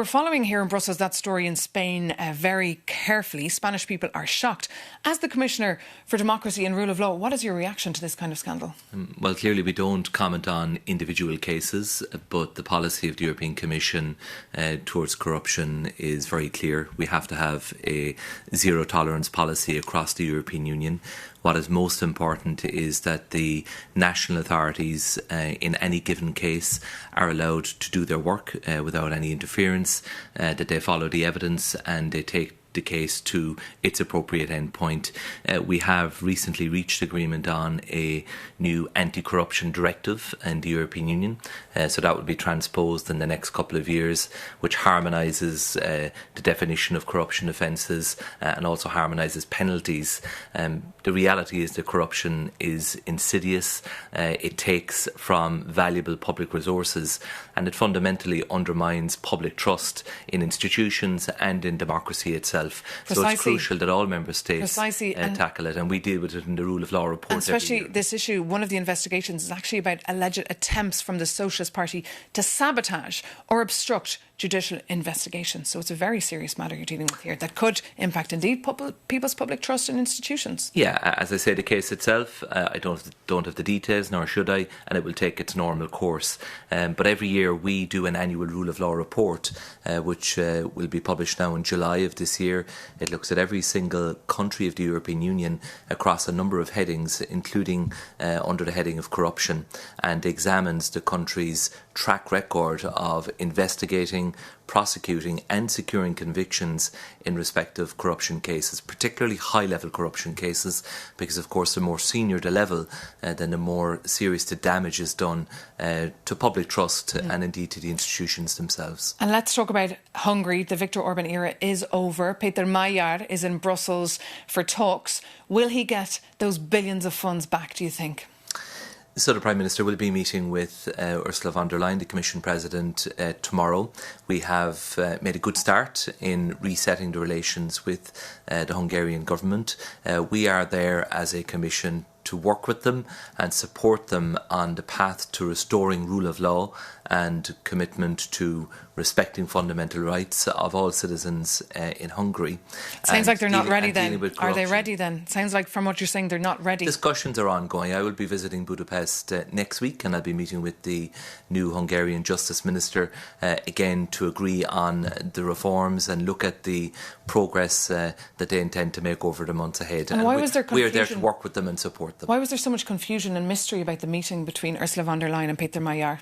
We're following here in Brussels that story in Spain very carefully. Spanish people are shocked. As the Commissioner for Democracy and Rule of Law, what is your reaction to this kind of scandal? Well, clearly we don't comment on individual cases, but the policy of the European Commission towards corruption is very clear. We have to have a zero tolerance policy across the European Union. What is most important is that the national authorities in any given case are allowed to do their work without any interference, that they follow the evidence and they take the case to its appropriate endpoint. We have recently reached agreement on a new anti-corruption directive in the European Union, so that will be transposed in the next couple of years, which harmonises the definition of corruption offences and also harmonises penalties. The reality is that corruption is insidious. It takes from valuable public resources and it fundamentally undermines public trust in institutions and in democracy itself. Precisely. So it's crucial that all member states tackle it, and we deal with it in the rule of law report. And especially this issue, one of the investigations is actually about alleged attempts from the Socialist Party to sabotage or obstruct judicial investigations. So it's a very serious matter you're dealing with here that could impact indeed people's public trust in institutions. Yeah, as I say, the case itself, I don't have the details, nor should I, and it will take its normal course. But every year we do an annual rule of law report, which will be published now in July of this year. It looks at every single country of the European Union across a number of headings, including under the heading of corruption, and examines the country's track record of investigating, prosecuting and securing convictions in respect of corruption cases, particularly high-level corruption cases, because of course the more senior the level, then the more serious the damage is done to public trust and indeed to the institutions themselves. And let's talk about Hungary. The Viktor Orban era is over. Peter Magyar is in Brussels for talks. Will he get those billions of funds back, do you think? So the Prime Minister will be meeting with Ursula von der Leyen, the Commission President, tomorrow. We have made a good start in resetting the relations with the Hungarian government. We are there as a Commission to work with them and support them on the path to restoring rule of law and commitment to respecting fundamental rights of all citizens in Hungary. Sounds like they're not ready then. Are they ready then? Sounds like from what you're saying they're not ready. Discussions are ongoing. I will be visiting Budapest next week and I'll be meeting with the new Hungarian Justice Minister again to agree on the reforms and look at the progress that they intend to make over the months ahead. And why was there confusion? We are there to work with them and support them. Why was there so much confusion and mystery about the meeting between Ursula von der Leyen and Peter Magyar?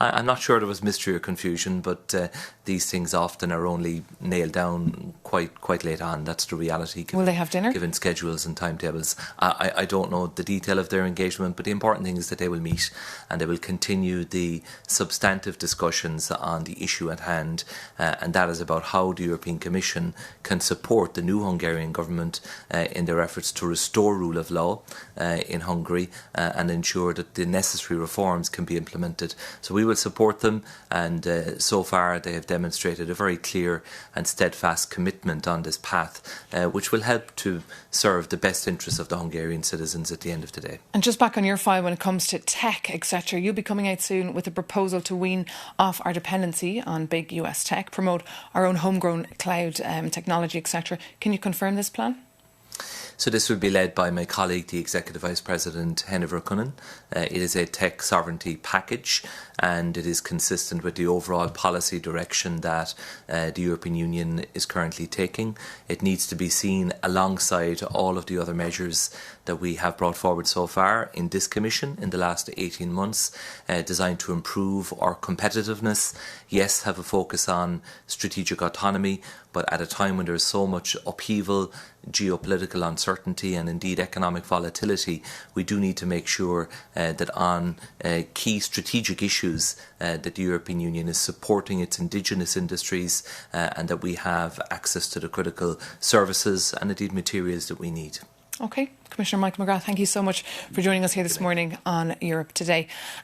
I'm not sure there was mystery or confusion, but these things often are only nailed down quite late on. That's the reality. Will they have dinner? Given schedules and timetables. I don't know the detail of their engagement, but the important thing is that they will meet and they will continue the substantive discussions on the issue at hand, and that is about how the European Commission can support the new Hungarian government in their efforts to restore rule of law in Hungary and ensure that the necessary reforms can be implemented. So we will support them, and so far they have demonstrated a very clear and steadfast commitment on this path, which will help to serve the best interests of the Hungarian citizens at the end of the day. And just back on your file when it comes to tech, etc., you'll be coming out soon with a proposal to wean off our dependency on big US tech, promote our own homegrown cloud technology, etc. Can you confirm this plan? So this will be led by my colleague, the Executive Vice President, Henry Verkunnen. It is a tech sovereignty package and it is consistent with the overall policy direction that the European Union is currently taking. It needs to be seen alongside all of the other measures that we have brought forward so far in this Commission in the last 18 months, designed to improve our competitiveness. Yes, have a focus on strategic autonomy, but at a time when there is so much upheaval, geopolitical uncertainty and indeed economic volatility, we do need to make sure that on key strategic issues that the European Union is supporting its indigenous industries and that we have access to the critical services and indeed materials that we need. OK. Commissioner Michael McGrath, thank you so much for joining us here this morning on Europe Today.